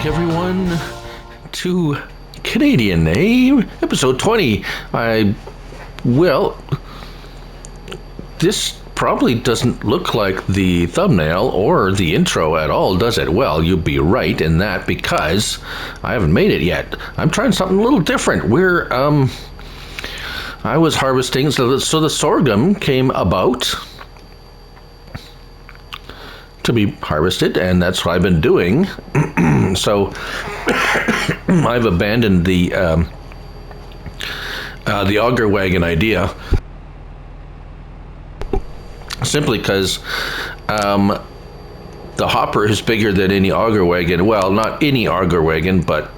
everyone to Canadian, episode 20. This probably doesn't look like the thumbnail or the intro at all, does it? Well, you'd be right in that because I haven't made it yet. I'm trying something a little different. I was harvesting, so the sorghum came about to be harvested, and that's what I've been doing. So I've abandoned the auger wagon idea simply because the hopper is bigger than any auger wagon. Well, not any auger wagon, but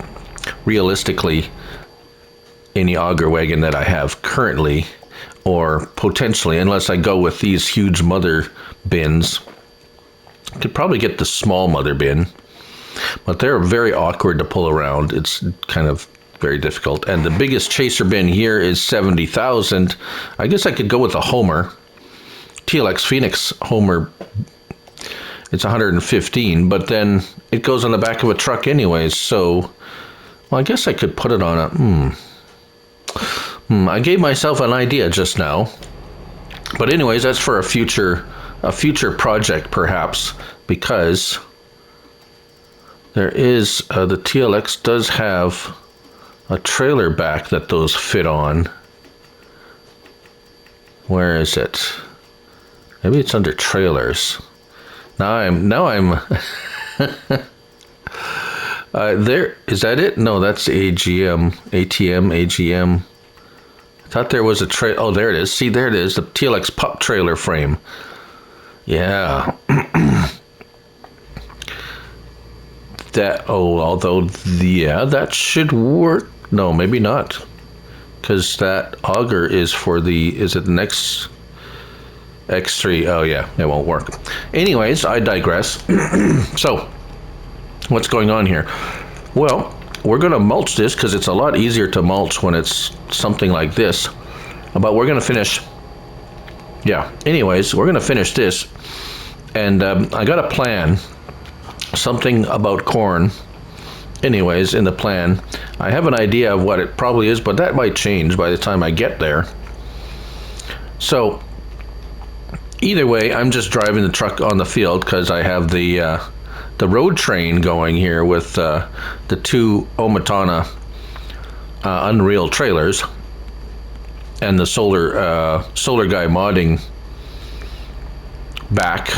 realistically any auger wagon that I have currently, or potentially, unless I go with these huge mother bins. I could probably get the small mother bin, but they're very awkward to pull around. It's kind of very difficult. And the biggest chaser bin here is 70,000. I guess I could go with a Homer. TLX Phoenix Homer. It's 115, but then it goes on the back of a truck anyways. So, well, I guess I could put it on a... I gave myself an idea just now. But anyways, that's for a future project perhaps, because there is the TLX does have a trailer back that those fit on. Where is it? Maybe it's under trailers. Now I'm there. Is that it? No, that's ATM. I thought there was a trailer. Oh, there it is. See, there it is. The TLX pup trailer frame. Yeah. That should work. No, maybe not. Because that auger is for is it the next X3? Oh yeah, it won't work. Anyways, I digress. So, what's going on here? Well, we're going to mulch this because it's a lot easier to mulch when it's something like this. But we're going to finish... Yeah, anyways, we're going to finish this. And I got a plan, something about corn. Anyways, in the plan, I have an idea of what it probably is, but that might change by the time I get there. So, either way, I'm just driving the truck on the field because I have the road train going here with the two Omatana Unreal trailers and the solar guy modding back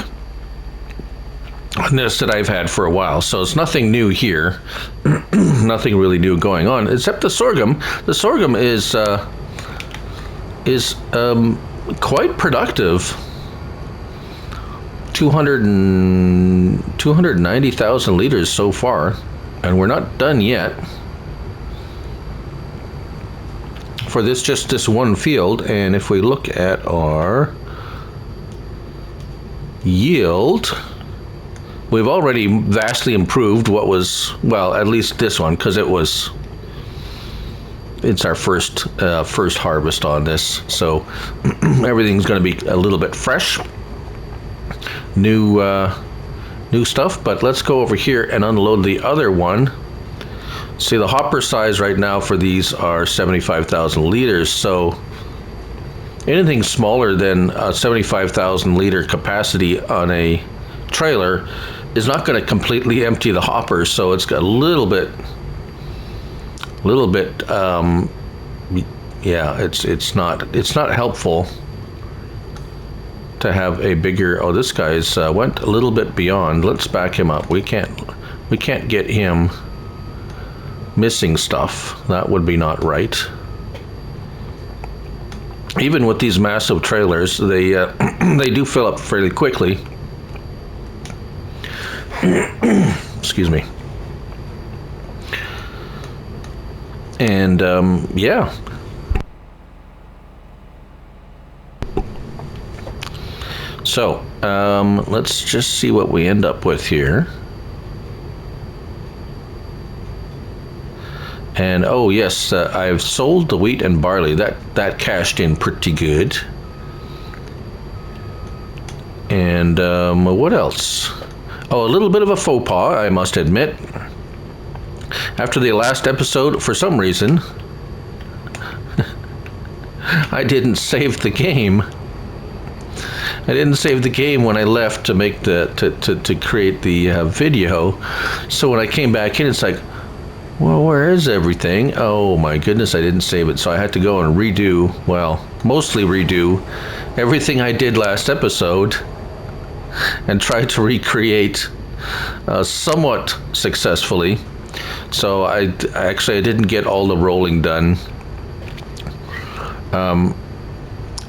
on this that I've had for a while. So it's nothing new here. Nothing really new going on, except the sorghum. The sorghum is quite productive. 290,000 liters so far, and we're not done yet for just this one field. And if we look at our yield, we've already vastly improved what was, well, at least this one, because it's our first harvest on this, so everything's going to be a little bit fresh, new stuff. But let's go over here and unload the other one. See, the hopper size right now for these are 75,000 liters, so anything smaller than a 75,000 liter capacity on a trailer is not going to completely empty the hopper. So it's got a little bit it's not helpful to have a bigger... Oh, this guy's went a little bit beyond. Let's back him up. We can't get him missing stuff. That would be not right. Even with these massive trailers, they they do fill up fairly quickly. Excuse me. And yeah. So let's just see what we end up with here. And oh yes, I've sold the wheat and barley. That cashed in pretty good. And what else? Oh, a little bit of a faux pas, I must admit. After the last episode, for some reason, I didn't save the game. I didn't save the game when I left to make to create the video. So when I came back in, it's like, well, where is everything? Oh my goodness, I didn't save it. So I had to go and redo, well, mostly redo everything I did last episode and try to recreate somewhat successfully. So I didn't get all the rolling done.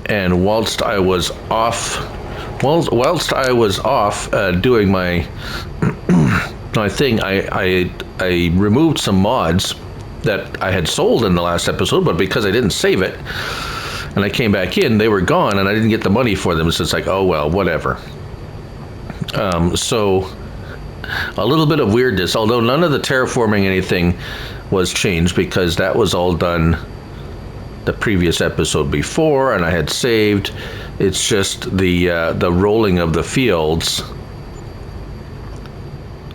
And whilst I was off doing my my thing, I removed some mods that I had sold in the last episode, but because I didn't save it and I came back in, they were gone and I didn't get the money for them. So it's like, oh well, whatever. So a little bit of weirdness, although none of the terraforming anything was changed because that was all done the previous episode before and I had saved. It's just the rolling of the fields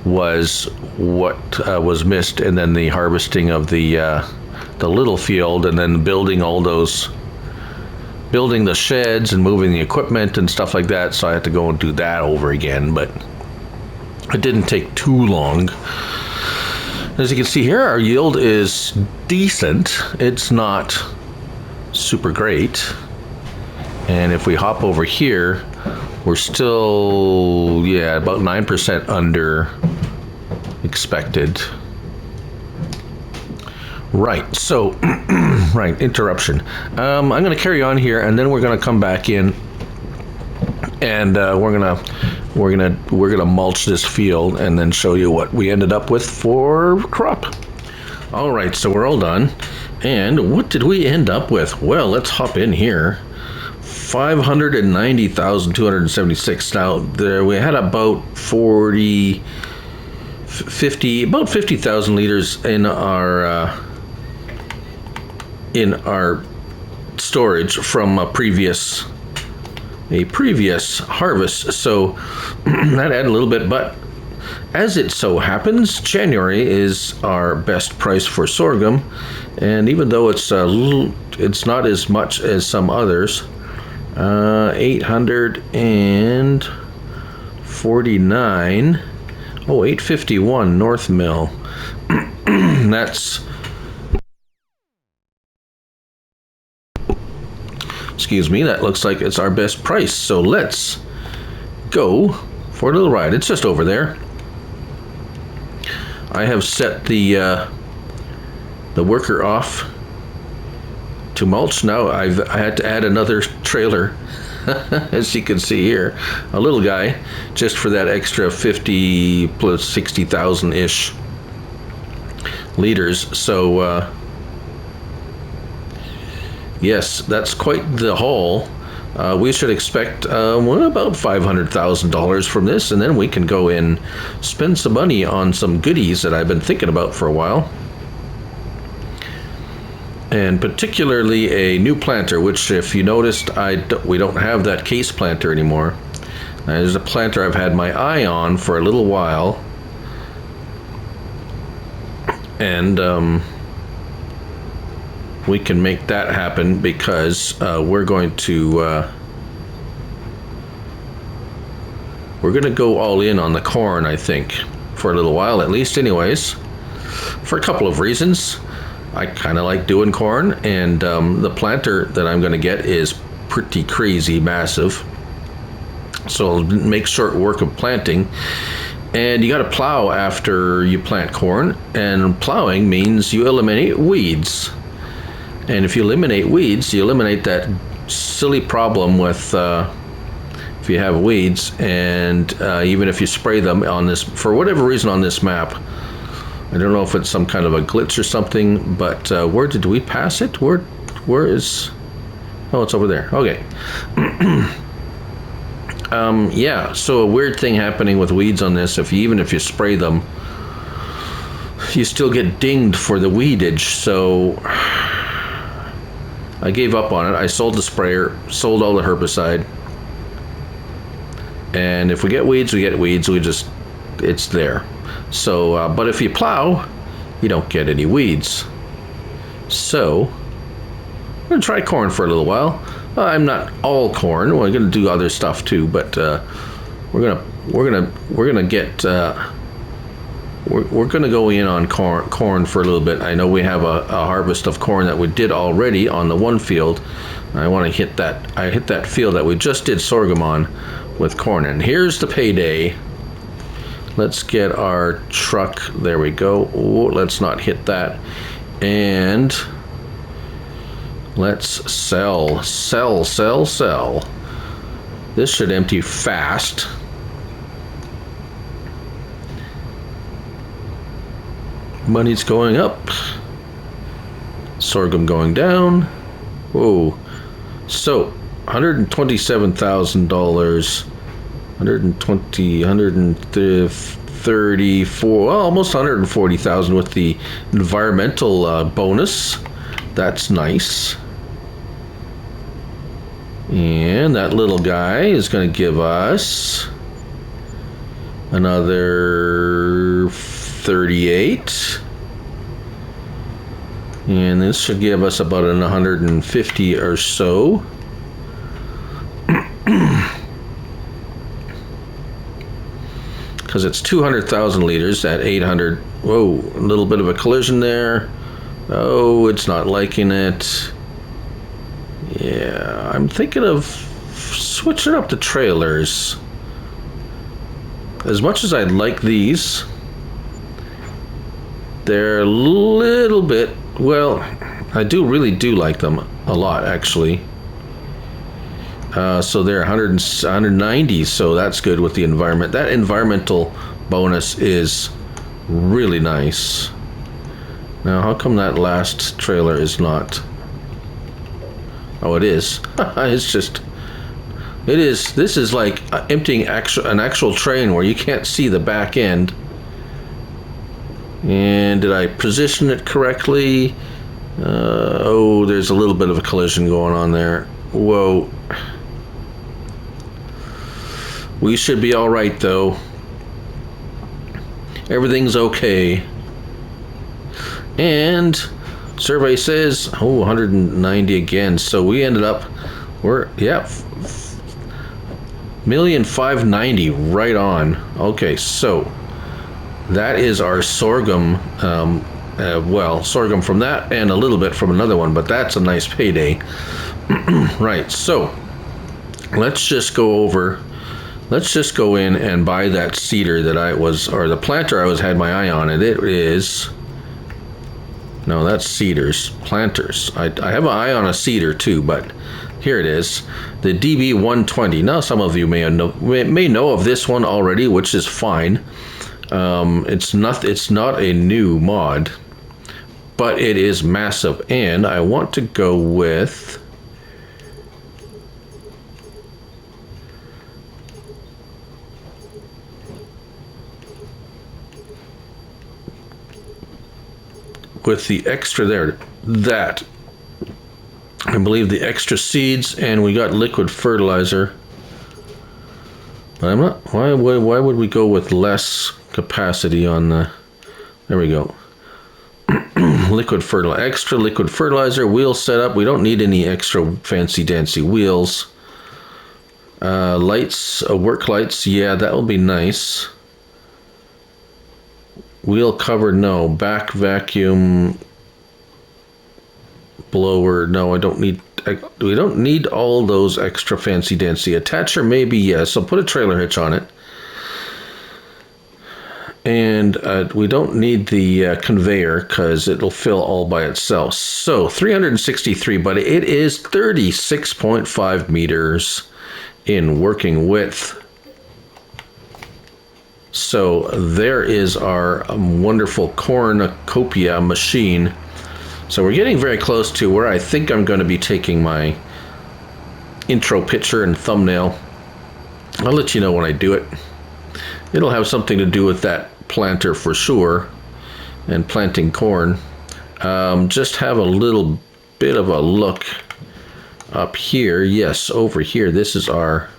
was what was missed, and then the harvesting of the little field, and then building the sheds and moving the equipment and stuff like that. So I had to go and do that over again, but it didn't take too long. As you can see here, our yield is decent. It's not super great. And if we hop over here, we're still, yeah, about 9% under expected. Right, so, right, interruption. I'm going to carry on here, and then we're going to come back in, and we're gonna mulch this field, and then show you what we ended up with for crop. All right, so we're all done, and what did we end up with? Well, let's hop in here. 590,276. Now there we had about 50,000 liters in our storage from a previous harvest. So that added a little bit, but as it so happens, January is our best price for sorghum, and even though it's not as much as some others. 849. Oh, 851 North Mill. That's, excuse me, that looks like it's our best price. So let's go for a little ride. It's just over there. I have set the worker off to mulch. Now I had to add another trailer, as you can see here, a little guy, just for that extra 50 plus 60,000 ish liters. So yes, that's quite the haul. We should expect about $500,000 from this, and then we can go and spend some money on some goodies that I've been thinking about for a while. And particularly a new planter, which, if you noticed, we don't have that case planter anymore. There's a planter I've had my eye on for a little while, and we can make that happen because we're going to go all in on the corn, I think, for a little while at least, anyways, for a couple of reasons. I kind of like doing corn, and the planter that I'm going to get is pretty crazy massive, so I'll make short work of planting. And you got to plow after you plant corn, and plowing means you eliminate weeds, and if you eliminate weeds, you eliminate that silly problem with if you have weeds, and even if you spray them on this, for whatever reason on this map, I don't know if it's some kind of a glitch or something, but where did we pass it? Where is... Oh, it's over there. Okay. Yeah, so a weird thing happening with weeds on this, even if you spray them, you still get dinged for the weedage, so I gave up on it. I sold the sprayer, sold all the herbicide, and if we get weeds, we get weeds. It's there. So, but if you plow, you don't get any weeds. So I'm gonna try corn for a little while. I'm not all corn. We're gonna do other stuff too, but we're gonna go in on corn for a little bit. I know we have a harvest of corn that we did already on the one field. I want to hit that. I hit that field that we just did sorghum on with corn. And here's the payday. Let's get our truck. There we go. Oh, let's not hit that. And let's sell. This should empty fast. Money's going up. Sorghum going down. Whoa. So, $127,000. 134, well, almost 140,000 with the environmental bonus. That's nice. And that little guy is going to give us another 38. And this should give us about an 150 or so. Because it's 200,000 liters at 800. Whoa, a little bit of a collision there. Oh, it's not liking it. Yeah, I'm thinking of switching up the trailers. As much as I like these, they're a little bit, well, I really do like them a lot, actually. So they're 190, so that's good with the environment. That environmental bonus is really nice. Now, how come that last trailer is not? Oh, it is. It's just, it is. This is like emptying an actual train where you can't see the back end. And did I position it correctly? Oh, there's a little bit of a collision going on there. Whoa. We should be all right, though. Everything's okay. And survey says, oh, 190 again. So we ended up, $1,590,000 right on. Okay, so that is our sorghum. Sorghum from that and a little bit from another one, but that's a nice payday. Right, so let's just go in and buy that seeder that or the planter I had my eye on. And it is, no, that's seeders, planters. I have an eye on a seeder too, but here it is, the DB120. Now some of you may know of this one already, which is fine. It's not a new mod, but it is massive, and I want to go with the extra there, that I believe the extra seeds, and we got liquid fertilizer. But I'm not, why would we go with less capacity on the, there we go. Liquid fertilizer, extra liquid fertilizer, wheel setup. We don't need any extra fancy dancy wheels. Lights, work lights, yeah, that will be nice. Wheel cover, no. Back vacuum blower, no. We don't need all those extra fancy dancy. Attacher, maybe, yes. So put a trailer hitch on it. And we don't need the conveyor because it'll fill all by itself. So 363, but it is 36.5 meters in working width. So there is our wonderful cornucopia machine. So we're getting very close to where I think I'm going to be taking my intro picture and thumbnail. I'll let you know when I do it. It'll have something to do with that planter for sure, and planting corn. Just have a little bit of a look up here. Yes, over here, this is our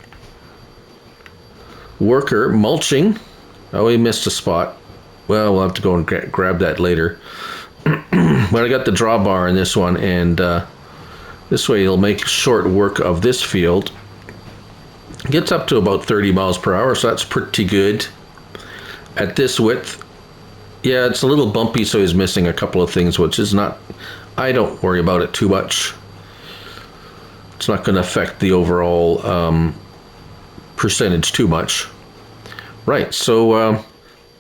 worker mulching. Oh, we missed a spot. well, we'll have to go and grab that later. But I got the drawbar in this one, and this way it'll make short work of this field. It gets up to about 30 miles per hour, so that's pretty good. At this width, yeah, it's a little bumpy, so he's missing a couple of things, which is not, I don't worry about it too much. It's not going to affect the overall percentage too much. Right, so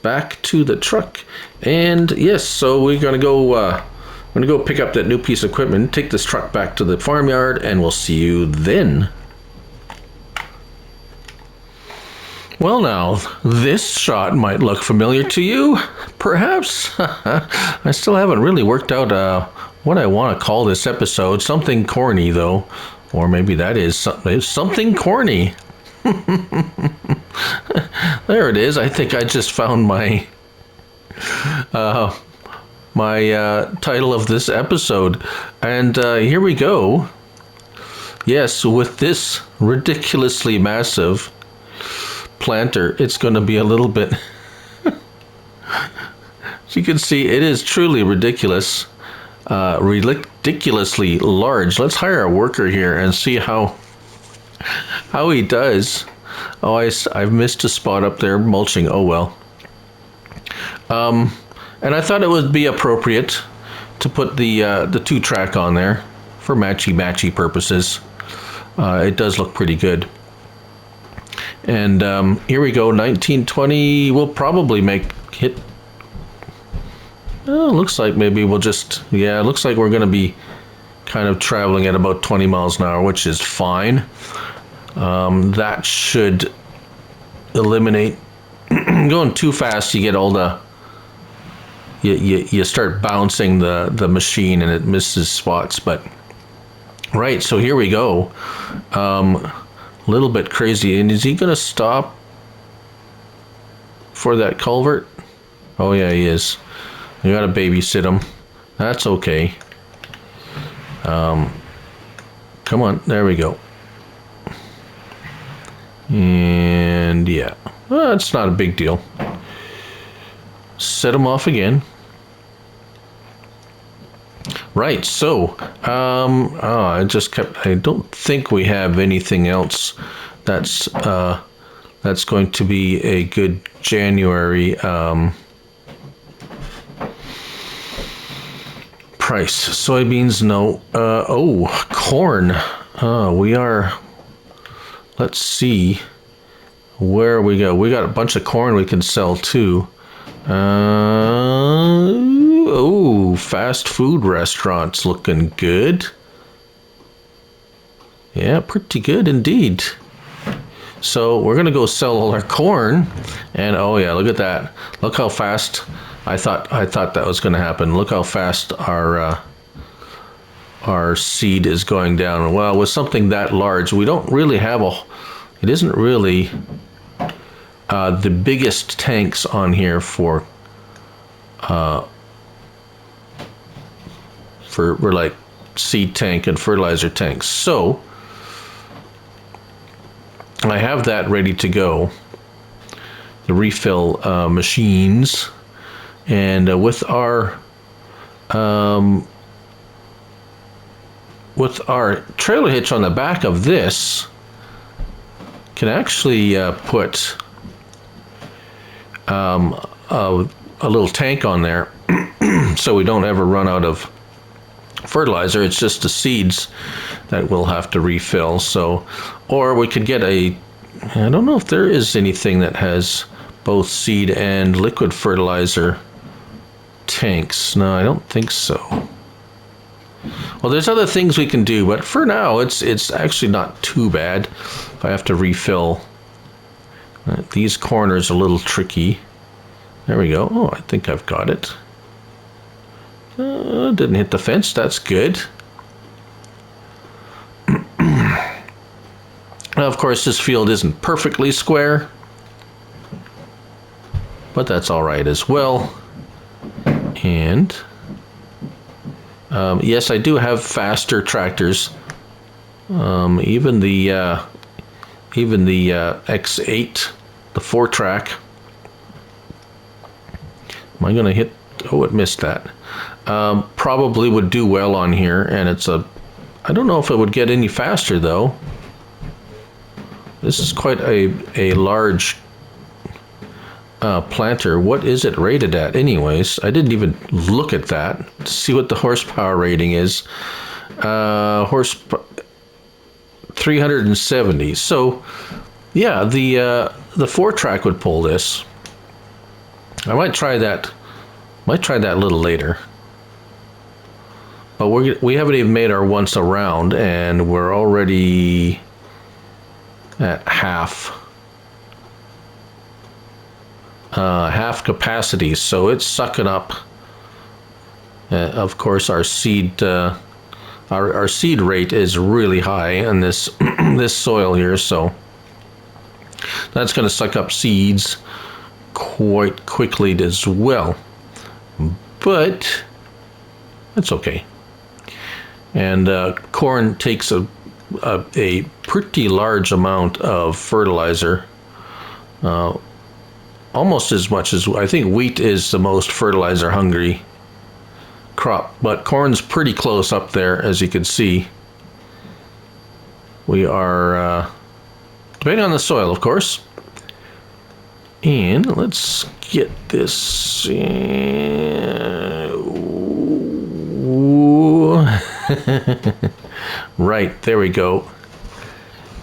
back to the truck, and yes, so we're going to go pick up that new piece of equipment, take this truck back to the farmyard, and we'll see you then. Well, now, this shot might look familiar to you, perhaps. I still haven't really worked out what I want to call this episode. Something corny, though. Or maybe that is something corny. There it is. I think I just found my title of this episode. And here we go. Yes, with this ridiculously massive planter, it's going to be a little bit as you can see, it is truly ridiculous, ridiculously large. Let's hire a worker here and see how he does. Oh, I've missed a spot up there mulching. Oh well. And I thought it would be appropriate to put the 2-track on there for matchy purposes. It does look pretty good. And here we go, 1920. We'll probably hit. Oh, looks like maybe we'll just, yeah, it looks like we're going to be kind of traveling at about 20 miles an hour, which is fine. That should eliminate going too fast. You get all the, you start bouncing the machine and it misses spots. But right, so here we go. Little bit crazy. And is he going to stop for that culvert? Oh yeah, he is. You got to babysit him. That's okay. Come on, there we go. And yeah, well, it's not a big deal. Set him off again. Right, so I don't think we have anything else that's going to be a good January price. Soybeans, no. Corn. We are, let's see where we go. We got a bunch of corn we can sell too. Fast food restaurants looking good. Yeah, pretty good indeed. So we're gonna go sell all our corn, and oh yeah, look at that. Look how fast. I thought that was gonna happen. Look how fast our seed is going down. Well, with something that large, we don't really have it isn't really the biggest tanks on here for like seed tank and fertilizer tanks. So I have that ready to go, the refill machines, and with our trailer hitch on the back of this, can actually put a little tank on there so we don't ever run out of fertilizer. It's just the seeds that we'll have to refill. So, or we could get I don't know if there is anything that has both seed and liquid fertilizer tanks. No, I don't think so. Well, there's other things we can do, but for now it's actually not too bad. If I have to refill these corners, a little tricky. There we go. Oh, I think I've got it. Didn't hit the fence. That's good. Now, of course, this field isn't perfectly square, but that's all right as well. And yes, I do have faster tractors. Even the X8, the 4-track. Am I going to hit? Oh, it missed that. Probably would do well on here, and it's a... I don't know if it would get any faster, though. This is quite a large planter. What is it rated at anyways? I didn't even look at that to see what the horsepower rating is. 370. So yeah, the 4-track would pull this. I might try that. Might try that a little later. But we haven't even made our once around, and we're already at half capacity. So it's sucking up. Of course, our seed our seed rate is really high in this this soil here, so that's going to suck up seeds quite quickly as well. But that's okay. And corn takes a pretty large amount of fertilizer, almost as much as I think wheat is the most fertilizer hungry crop, but corn's pretty close up there, as you can see. We are depending on the soil, of course. And let's get this. Right, there we go.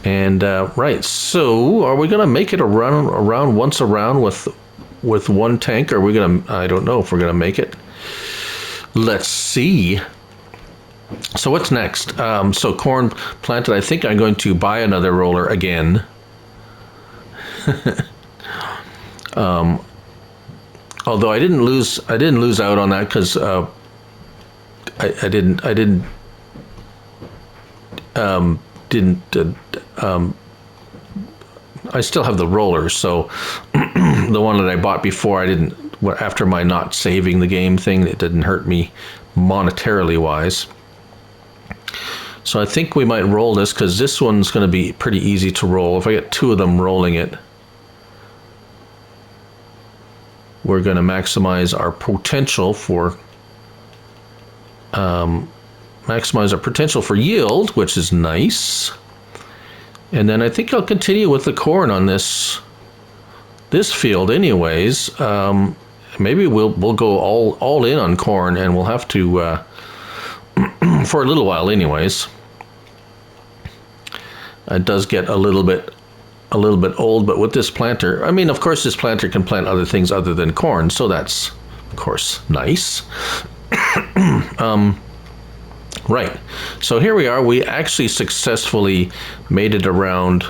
And right, so are we gonna make it around once around with one tank? Or are we gonna? I don't know if we're gonna make it. Let's see. So what's next? So corn planted. I think I'm going to buy another roller again. Although I didn't lose out on that because I still have the roller, so the one that I bought before, I didn't, after my not saving the game thing, it didn't hurt me monetarily wise. So I think we might roll this because this one's going to be pretty easy to roll. If I get 2 of them rolling it, we're going to maximize our potential for yield, which is nice. And then I think I'll continue with the corn on this field anyways. Maybe we'll go all in on corn, and we'll have to for a little while anyways. It does get a little bit old, but with this planter, I mean, of course this planter can plant other things other than corn, so that's of course nice. Right, so here we are. We actually successfully made it around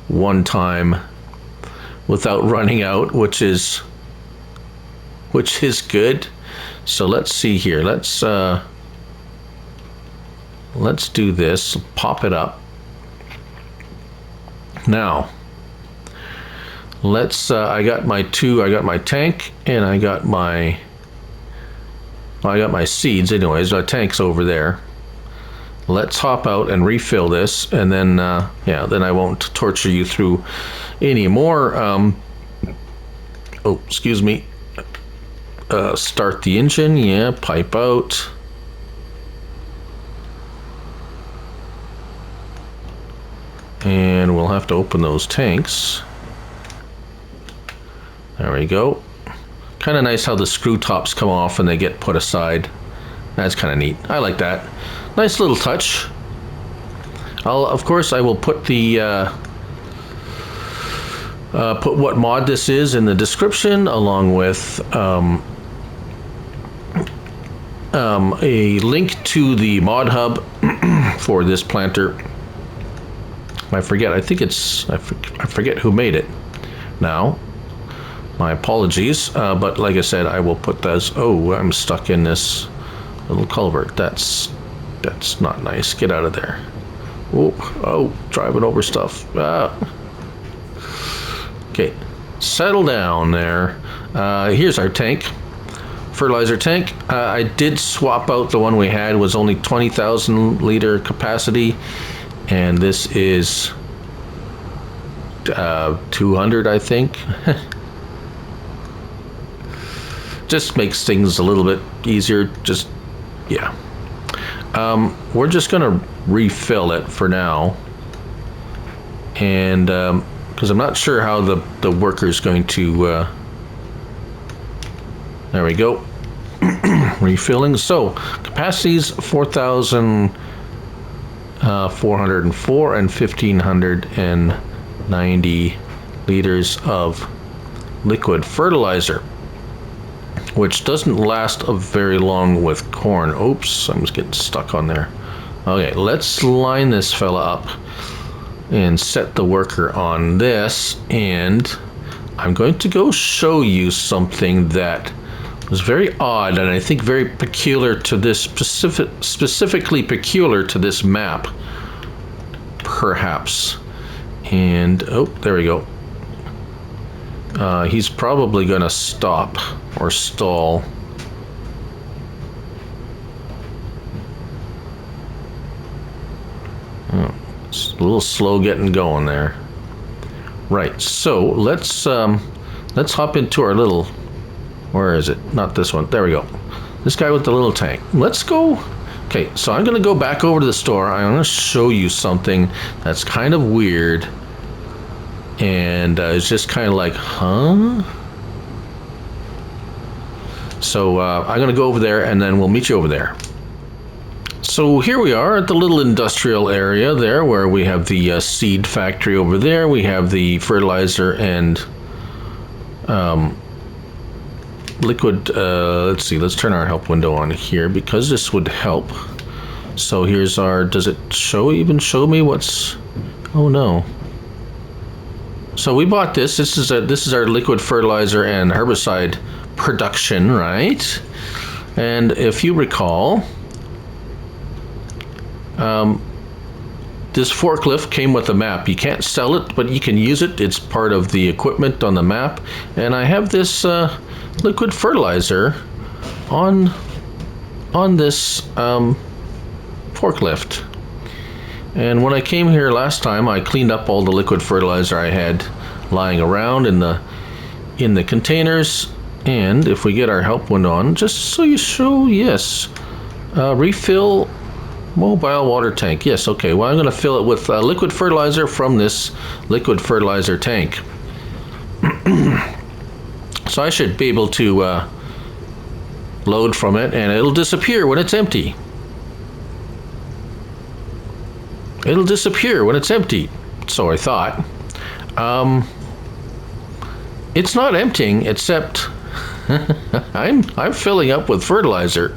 one time without running out, which is good. So let's see here. Let's do this. Pop it up. Now, let's. I got my tank, and I got my seeds. Anyways, our tank's over there. Let's hop out and refill this, and then then I won't torture you through any more. Oh, excuse me. Start the engine. Yeah, pipe out. And we'll have to open those tanks. There we go. Kind of nice how the screw tops come off and they get put aside. That's kind of neat. I like that. Nice little touch. Of course, I will put the put what mod this is in the description, along with a link to the mod hub for this planter. I forget. I think it's. I forget who made it. Now, my apologies. But like I said, I will put those. Oh, I'm stuck in this little culvert. That's not nice. Get out of there. Oh, driving over stuff. Okay, settle down there. Here's our tank, fertilizer tank. I did swap out the one we had. It was only 20,000 liter capacity, and this is 200, I think. just makes things a little bit easier. Just, yeah. We're just gonna refill it for now, and because I'm not sure how the worker's going to. There we go. Refilling. So capacities 4,404 and 1,590 liters of liquid fertilizer, which doesn't last very long with corn. Oops, I'm just getting stuck on there. Okay, let's line this fella up and set the worker on this, and I'm going to go show you something that was very odd, and I think very peculiar to this specifically peculiar to this map, perhaps. And oh, there we go. He's probably gonna stop or stall. Oh, it's a little slow getting going there. Right, so let's hop into our little. Where is it? Not this one. There we go. This guy with the little tank. Let's go. Okay, so I'm going to go back over to the store. I'm going to show you something that's kind of weird. And it's just kind of like, huh? So I'm going to go over there and then we'll meet you over there. So here we are at the little industrial area there where we have the seed factory over there. We have the fertilizer and liquid, let's see, let's turn our help window on here because this would help. So here's our, does it even show me what's, oh no. So we bought this, this is our liquid fertilizer and herbicide production, right? And if you recall, this forklift came with a map. You can't sell it, but you can use it. It's part of the equipment on the map. And I have this liquid fertilizer on this forklift. And when I came here last time, I cleaned up all the liquid fertilizer I had lying around in the containers. And if we get our help window on, just so you show, yes, refill mobile water tank. Yes, okay. Well, I'm going to fill it with liquid fertilizer from this liquid fertilizer tank. So I should be able to load from it, and it'll disappear when it's empty. It'll disappear when it's empty. So I thought. It's not emptying, except I'm filling up with fertilizer.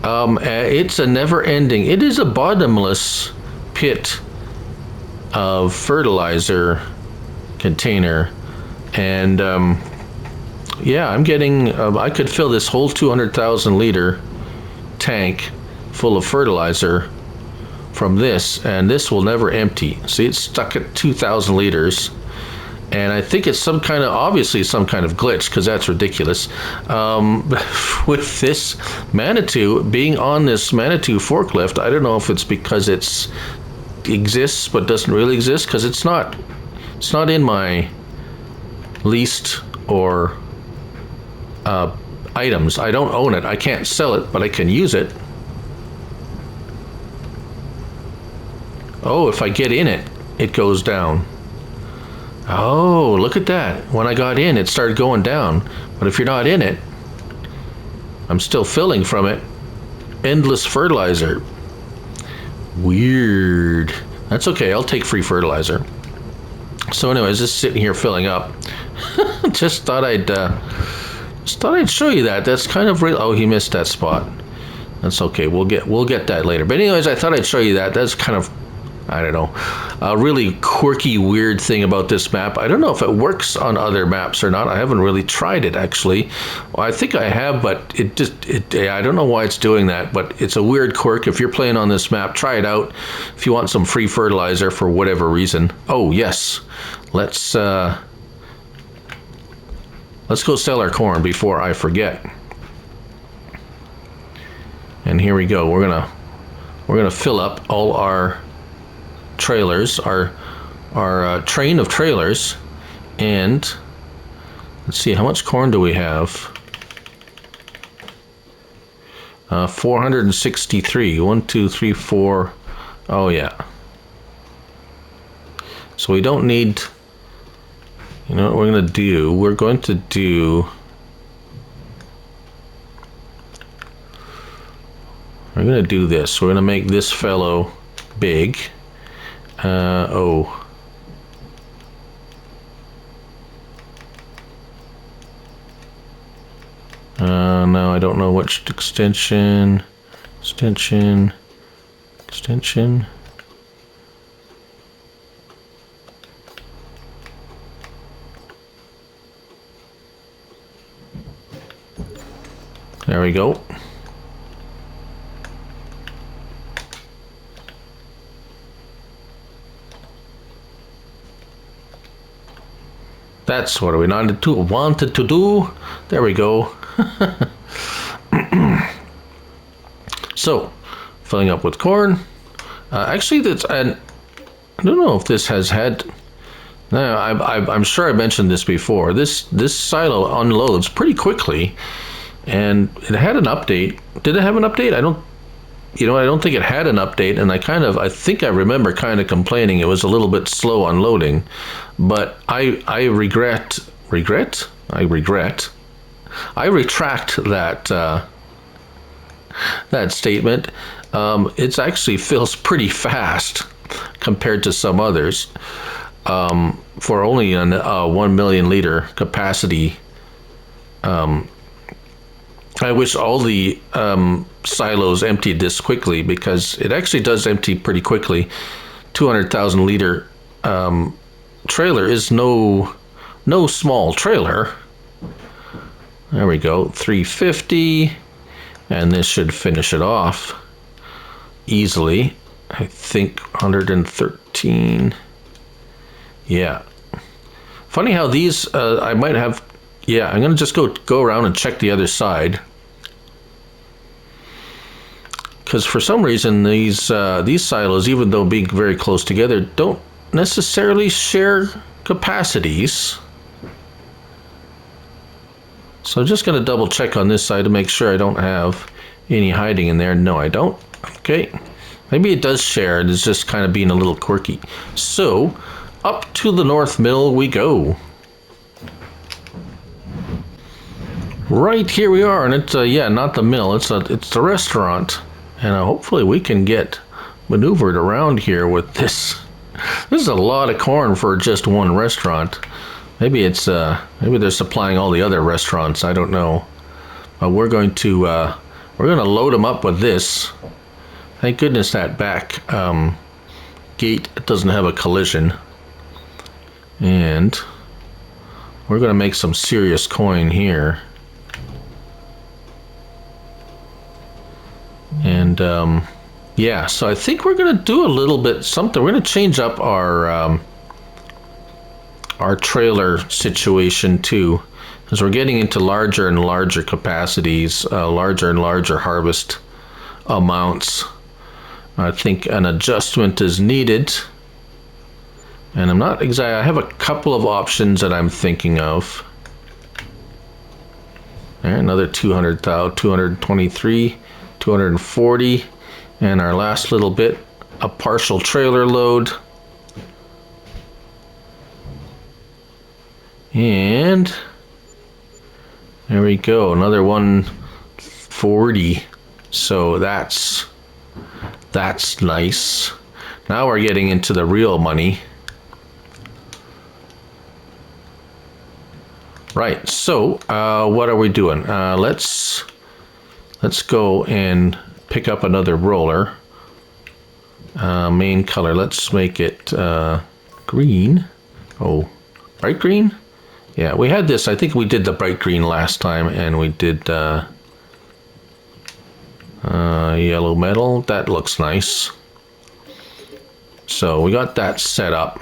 It's a never-ending. It is a bottomless pit of fertilizer container, and yeah, I'm getting. I could fill this whole 200,000 liter tank full of fertilizer from this, and this will never empty. See, it's stuck at 2,000 liters. And I think it's obviously some kind of glitch, because that's ridiculous. With this Manitou, being on this Manitou forklift, I don't know if it's because it exists but doesn't really exist, because it's not in my leased or items. I don't own it. I can't sell it, but I can use it. Oh, if I get in it, it goes down. Oh, look at that. When I got in, it started going down. But if you're not in it, I'm still filling from it. Endless fertilizer. Weird. That's okay. I'll take free fertilizer. So anyways, just sitting here filling up. Just thought I'd show you that. That's kind of real. Oh, he missed that spot. That's okay. We'll get that later. But anyways, I thought I'd show you that. That's kind of, I don't know, a really quirky, weird thing about this map. I don't know if it works on other maps or not. I haven't really tried it, actually. Well, I think I have, but I don't know why it's doing that, but it's a weird quirk. If you're playing on this map, try it out if you want some free fertilizer for whatever reason. Oh, yes. Let's go sell our corn before I forget. And here we go. We're gonna fill up all our trailers, our train of trailers, and Let's see, how much corn do we have? 463. 1, 2, 3, 4. Oh yeah. So we don't need. You know what we're going to do? We're going to do. We're going to do this. We're going to make this fellow big. Oh. No, I don't know which extension. Extension. There we go. That's what we wanted to do. There we go. So, filling up with corn. Actually, I don't know if this has had. No, I'm sure I mentioned this before. This silo unloads pretty quickly, and it had an update. Did it have an update? I don't think it had an update, and I think I remember kind of complaining it was a little bit slow unloading, but I retract that statement. It actually fills pretty fast compared to some others, for only a 1 million liter capacity. I wish all the silos emptied this quickly, because it actually does empty pretty quickly. 200,000 liter trailer is no small trailer. There we go, 350, and this should finish it off easily. I think 113. Yeah. Funny how these I might have. Yeah, I'm gonna just go around and check the other side, because for some reason these silos, even though being very close together, don't necessarily share capacities. So I'm just gonna double check on this side to make sure I don't have any hiding in there. No, I don't. Okay, maybe it does share, and it's just kind of being a little quirky. So up to the North Mill we go. Right, here we are, and it's yeah, not the mill, it's the restaurant, and hopefully we can get maneuvered around here with this. This is a lot of corn for just one restaurant. Maybe it's maybe they're supplying all the other restaurants. I don't know. But we're going to load them up with this. Thank goodness that back gate doesn't have a collision, and we're going to make some serious coin here. And yeah, so I think we're going to do a little bit something. We're going to change up our trailer situation too, because we're getting into larger and larger capacities, larger and larger harvest amounts. I think an adjustment is needed, and I'm not exactly. I have a couple of options that I'm thinking of. There, another 200,000, 223. 240, and our last little bit, a partial trailer load, and there we go, another 140. So that's nice. Now we're getting into the real money. Right, so what are we doing? Let's go and pick up another roller. Main color, let's make it green. Oh, bright green? Yeah, we had this, I think we did the bright green last time, and we did yellow metal. That looks nice. So we got that set up.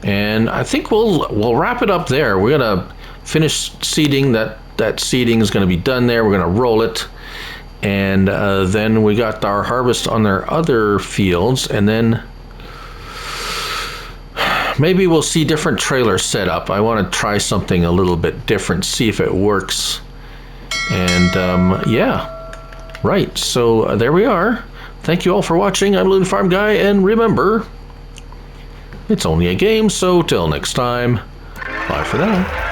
And I think we'll wrap it up there. We're gonna finish seeding. That seeding is going to be done there. We're going to roll it, and then we got our harvest on our other fields, and then maybe we'll see different trailer setup. I want to try something a little bit different, see if it works. And yeah, right. So there we are. Thank you all for watching. I'm Loon Farm Guy, and remember, it's only a game, so till next time, bye for now.